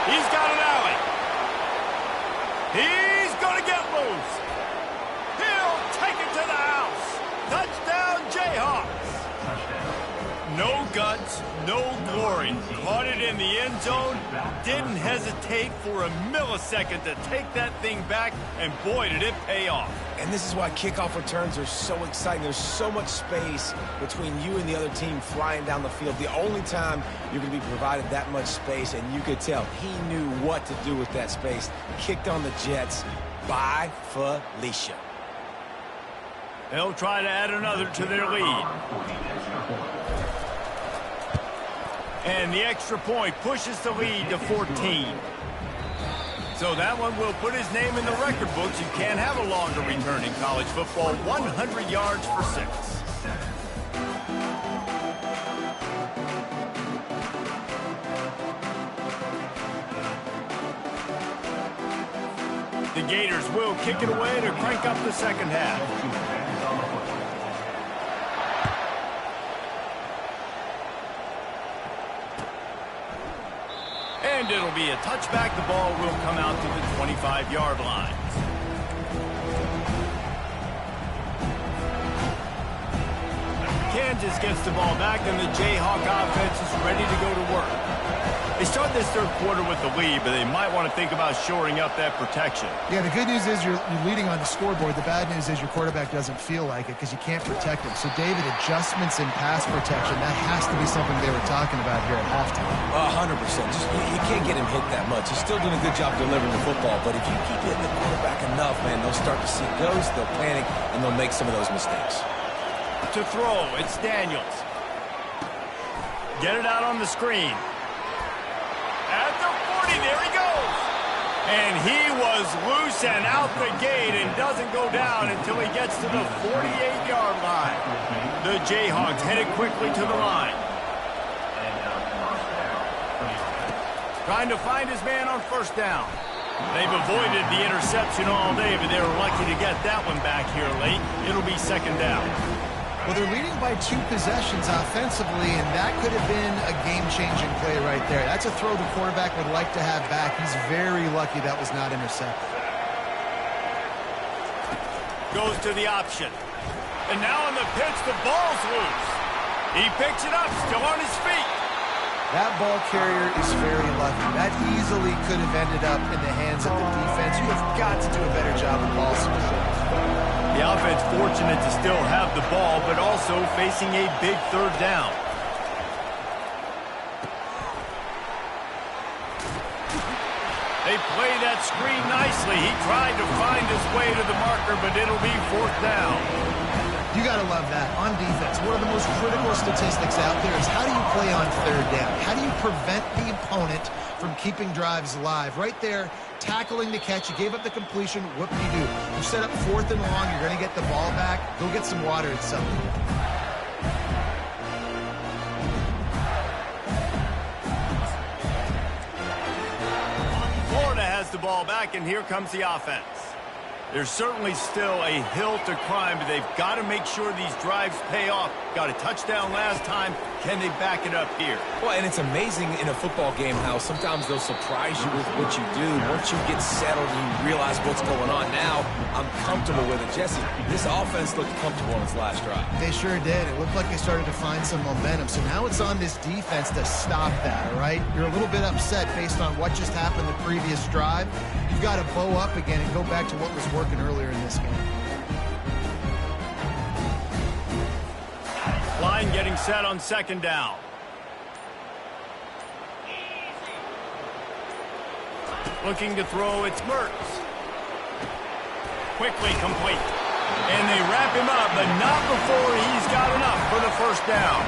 He's got an alley. He's going to get loose. He'll take it to the house. Touchdown, Jayhawks. No guts, no glory. Caught it in the end zone. Didn't hesitate for a millisecond to take that thing back, and boy, did it pay off. And this is why kickoff returns are so exciting. There's so much space between you and the other team flying down the field. The only time you're going to be provided that much space, and you could tell he knew what to do with that space. Kicked on the Jets by Felicia. They'll try to add another to their lead. And the extra point pushes the lead to 14. So that one will put his name in the record books. You can't have a longer return in college football. 100 yards for 6. The Gators will kick it away to crank up the second half. And it'll be a touchback. The ball will come out to the 25-yard line. Kansas gets the ball back, and the Jayhawk offense is ready to go to work. They start this third quarter with the lead, but they might want to think about shoring up that protection. Yeah, the good news is you're leading on the scoreboard. The bad news is your quarterback doesn't feel like it because you can't protect him. So, David, adjustments in pass protection, that has to be something they were talking about here at halftime. 100%. Just, you can't get him hit that much. He's still doing a good job delivering the football, but if you keep hitting the quarterback enough, man, they'll start to see ghosts, they'll panic, and they'll make some of those mistakes. To throw, it's Daniels. Get it out on the screen. At the 40, there he goes. And he was loose and out the gate and doesn't go down until he gets to the 48-yard line. The Jayhawks headed quickly to the line. Trying to find his man on first down. They've avoided the interception all day, but they were lucky to get that one back here late. It'll be second down. Well, they're leading by 2 possessions offensively, and that could have been a game-changing play right there. That's a throw the quarterback would like to have back. He's very lucky that was not intercepted. Goes to the option. And now on the pitch, the ball's loose. He picks it up, still on his feet. That ball carrier is very lucky. That easily could have ended up in the hands of the defense. You have got to do a better job of ball security. The offense fortunate to still have the ball, but also facing a big third down. They play that screen nicely. He tried to find his way to the marker, but it'll be fourth down. You got to love that. On defense, one of the most critical statistics out there is how do you play on third down? How do you prevent the opponent from keeping drives alive? Right there, tackling the catch. You gave up the completion. What do? You set up 4th and long. You're going to get the ball back. Go get some water and something. Florida has the ball back, and here comes the offense. There's certainly still a hill to climb, but they've got to make sure these drives pay off. Got a touchdown last time. Can they back it up here? Well, and it's amazing in a football game how sometimes they'll surprise you with what you do. Once you get settled and you realize what's going on, now I'm comfortable with it. Jesse, this offense looked comfortable on its last drive. They sure did. It looked like they started to find some momentum. So now it's on this defense to stop that, all right? You're a little bit upset based on what just happened the previous drive. You've got to bow up again and go back to what was working earlier in this game. Line getting set on second down. Looking to throw, it's Mertz. Quickly complete. And they wrap him up, but not before he's got enough for the first down.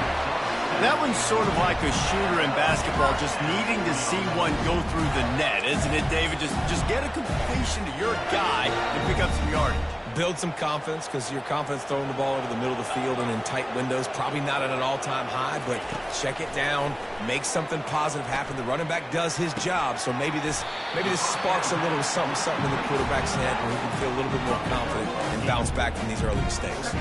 That one's sort of like a shooter in basketball, just needing to see one go through the net, isn't it, David? Just get a completion to your guy and pick up some yardage. Build some confidence, because your confidence throwing the ball over the middle of the field and in tight windows, probably not at an all-time high, but check it down, make something positive happen. The running back does his job, so maybe this sparks a little something in the quarterback's head where he can feel a little bit more confident and bounce back from these early mistakes.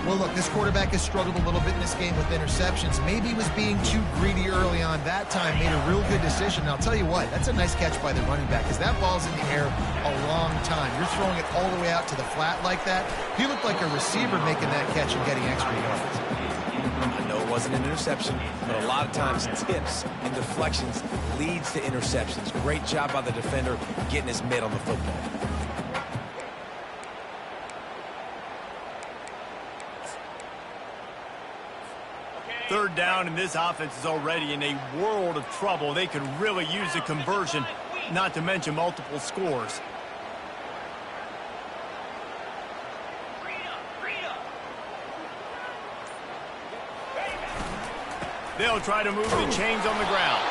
Well, look, this quarterback has struggled a little bit in this game with interceptions. Maybe he was being too greedy early on. That time made a real good decision. And I'll tell you what, that's a nice catch by the running back, because that ball's in the air a long time. You're throwing it all the way out to the flat like that. He looked like a receiver making that catch and getting extra yards. I know it wasn't an interception, but a lot of times tips and deflections leads to interceptions. Great job by the defender getting his mitt on the football. Third down, and this offense is already in a world of trouble. They could really use a conversion, not to mention multiple scores. They'll try to move the chains on the ground.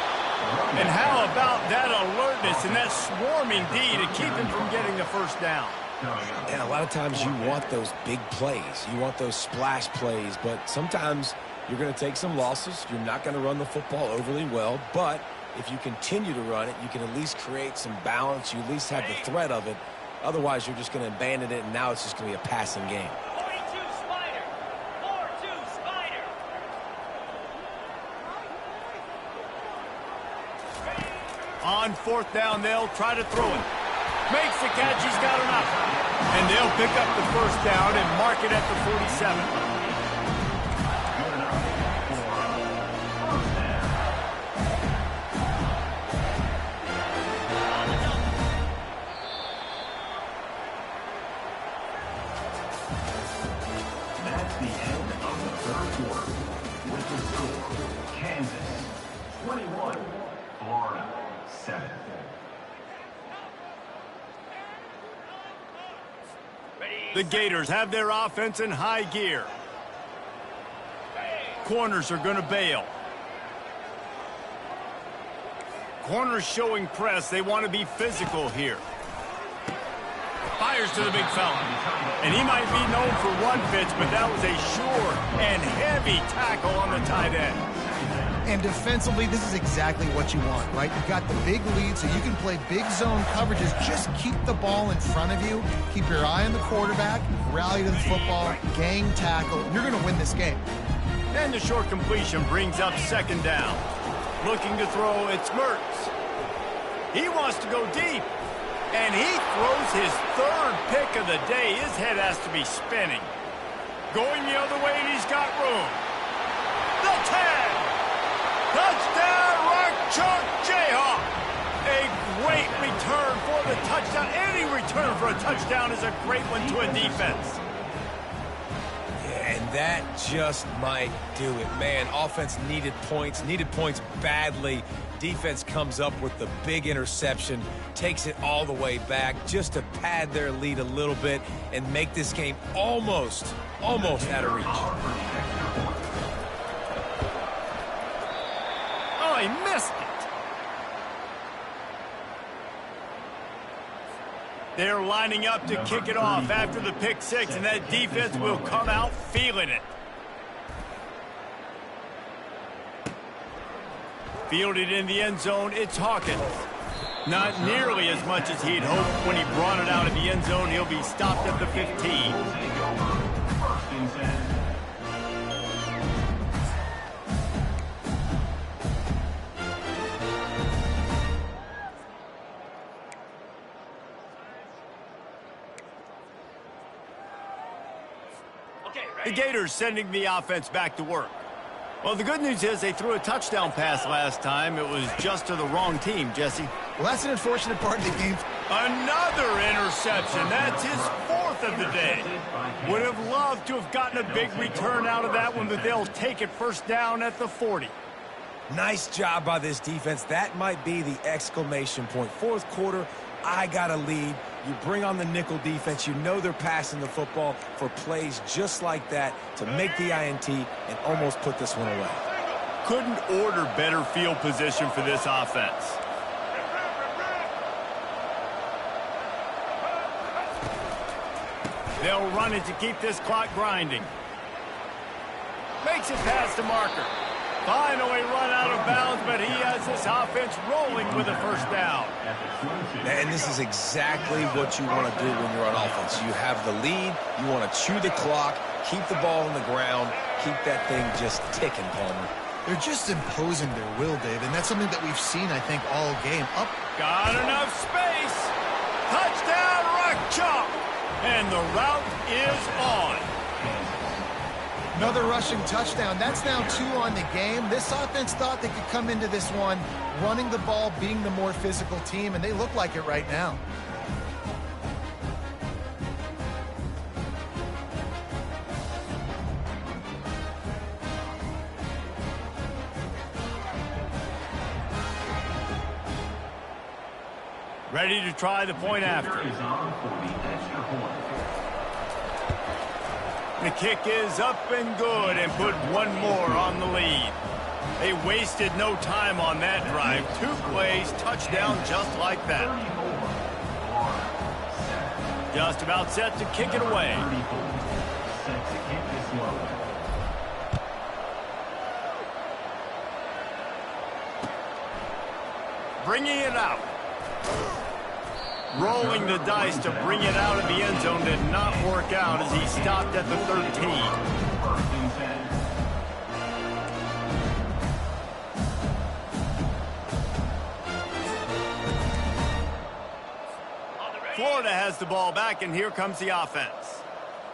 And how about that alertness and that swarming D to keep him from getting the first down? And a lot of times you want those big plays. You want those splash plays, but sometimes you're going to take some losses. You're not going to run the football overly well, but if you continue to run it, you can at least create some balance. You at least have the threat of it. Otherwise, you're just going to abandon it, and now it's just going to be a passing game. 42 Spider. 4-2 Spider. On fourth down, they'll try to throw it. Makes the catch, he's got enough. And they'll pick up the first down and mark it at the 47. That's the end of the third quarter. With the score, Kansas 21, Florida 7. The Gators have their offense in high gear. Corners are going to bail. Corners showing press. They want to be physical here. Fires to the big fella. And he might be known for one pitch, but that was a sure and heavy tackle on the tight end. And defensively, this is exactly what you want, right? You've got the big lead, so you can play big zone coverages. Just keep the ball in front of you. Keep your eye on the quarterback. Rally to the football. Gang tackle. You're going to win this game. And the short completion brings up second down. Looking to throw, it's Mertz. He wants to go deep. And he throws his third pick of the day. His head has to be spinning. Going the other way, and he's got room. The 10. Touchdown, Rock-Chalk Jayhawk. A great return for the touchdown. Any return for a touchdown is a great one to a defense. Yeah, and that just might do it. Man, offense needed points badly. Defense comes up with the big interception, takes it all the way back just to pad their lead a little bit and make this game almost out of reach. Oh, he missed it. They're lining up to kick it off after the pick six, and that defense will come out feeling it. Fielded in the end zone, it's Hawkins. Not nearly as much as he'd hoped when he brought it out of the end zone. He'll be stopped at the 15. The Gators sending the offense back to work. Well, the good news is they threw a touchdown pass last time. It was just to the wrong team, Jesse. Well, that's an unfortunate part of the game. Another interception. That's his 4th of the day. Would have loved to have gotten a big return out of that one, but they'll take it first down at the 40. Nice job by this defense. That might be the exclamation point. 4th quarter, I got a lead. You bring on the nickel defense. You know they're passing the football for plays just like that to make the INT and almost put this one away. Couldn't order better field position for this offense. They'll run it to keep this clock grinding. Makes it past the marker. Finally run out of bounds, but he has this offense rolling with a first down. And this is exactly what you want to do when you're on offense. You have the lead, you want to chew the clock, keep the ball on the ground, keep that thing just ticking, Palmer. They're just imposing their will, Dave, and that's something that we've seen, I think, all game. Up. Got enough space. Touchdown, Rock Chalk. And the route is on. Another rushing touchdown. That's now 2 on the game. This offense thought they could come into this one running the ball, being the more physical team, and they look like it right now. Ready to try the point after. Is on for the extra point. The kick is up and good and put one more on the lead. They wasted no time on that drive. 2 plays, touchdown just like that. Just about set to kick it away. Set to kick this one. Bringing it out. Rolling the dice to bring it out of the end zone did not work out as he stopped at the 13. First and 10. Florida has the ball back, and here comes the offense.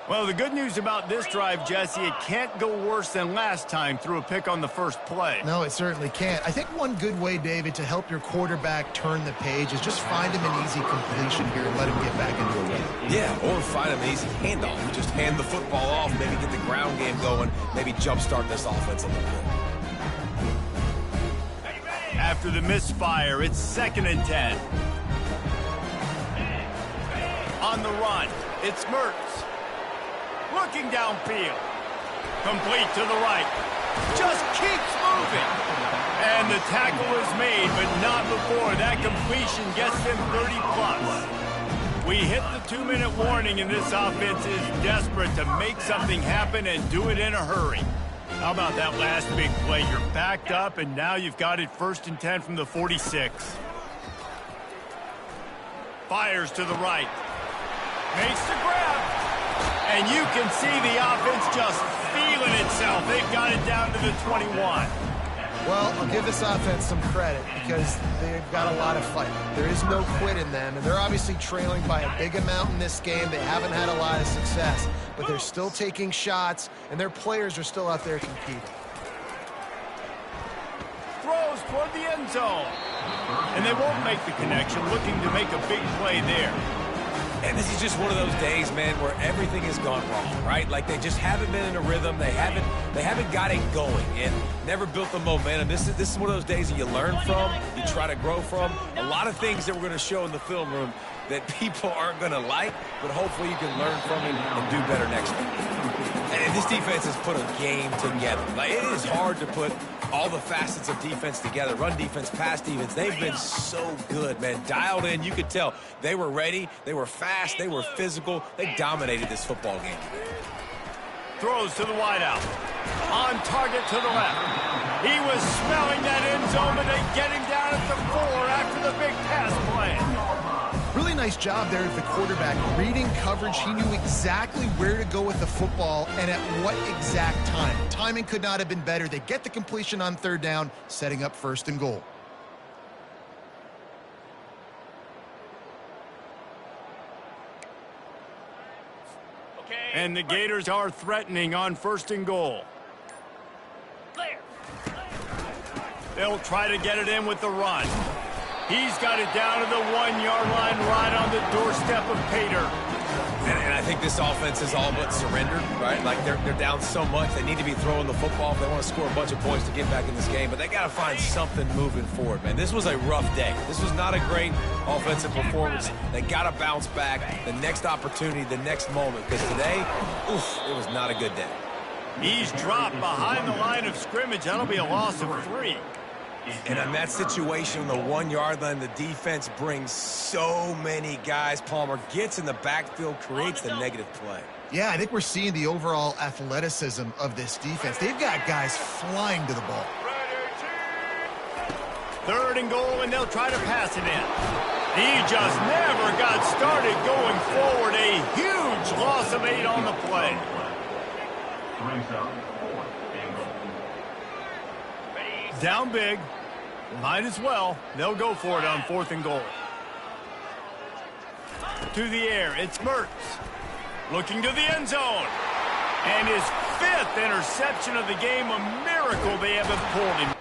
Well, the good news about this drive, Jesse, it can't go worse than last time through a pick on the first play. No, it certainly can't. I think one good way, David, to help your quarterback turn the page is just find him an easy completion here and let him get back into a rhythm. Yeah, or find him an easy handoff. You just hand the football off, maybe get the ground game going, maybe jumpstart this offense a little bit. After the misfire, it's 2nd and 10. On the run, it's Mertz. Looking downfield. Complete to the right. Just keeps moving. And the tackle is made, but not before that completion gets them 30+. We hit the 2-minute warning, and this offense is desperate to make something happen and do it in a hurry. How about that last big play? You're backed up, and now you've got it 1st and 10 from the 46. Fires to the right. Makes the grab. And you can see the offense just feeling itself. They've got it down to the 21. Well, I'll give this offense some credit because they've got a lot of fight. There is no quit in them, and they're obviously trailing by a big amount in this game. They haven't had a lot of success, but they're still taking shots, and their players are still out there competing. Throws toward the end zone. And they won't make the connection, looking to make a big play there. And this is just one of those days, man, where everything has gone wrong, right? Like they just haven't been in a rhythm. They haven't got it going and never built the momentum. This is one of those days that you learn from, you try to grow from. A lot of things that we're going to show in the film room that people aren't going to like, but hopefully you can learn from it and do better next week. And this defense has put a game together. Like, it is hard to put all the facets of defense together. Run defense, pass defense. They've been so good, man. Dialed in. You could tell they were ready. They were fast. They were physical. They dominated this football game. Throws to the wideout. On target to the left. He was smelling that end zone, but they get him down at the 4 after the big pass play. Really nice job there of the quarterback. Reading coverage, he knew exactly where to go with the football and at what exact time. Timing could not have been better. They get the completion on 3rd down, setting up 1st and goal. And the Gators are threatening on 1st and goal. Clear. They'll try to get it in with the run. He's got it down to the 1-yard line right on the doorstep of Pater. And I think this offense is all but surrendered, right? Like they're down so much. They need to be throwing the football if they want to score a bunch of points to get back in this game. But they got to find something moving forward, man. This was a rough day. This was not a great offensive performance. They got to bounce back the next opportunity, the next moment. Because today, oof, it was not a good day. He's dropped behind the line of scrimmage. That'll be a loss of 3. And in that situation on the 1-yard line, the defense brings so many guys. Palmer gets in the backfield, creates the negative play. Yeah, I think we're seeing the overall athleticism of this defense. They've got guys flying to the ball. 3rd and goal, and they'll try to pass it in. He just never got started going forward. A huge loss of 8 on the play. Brings up 4th and goal. Down big. Might as well. They'll go for it on 4th and goal. To the air, it's Mertz. Looking to the end zone. And his 5th interception of the game. A miracle they haven't pulled him.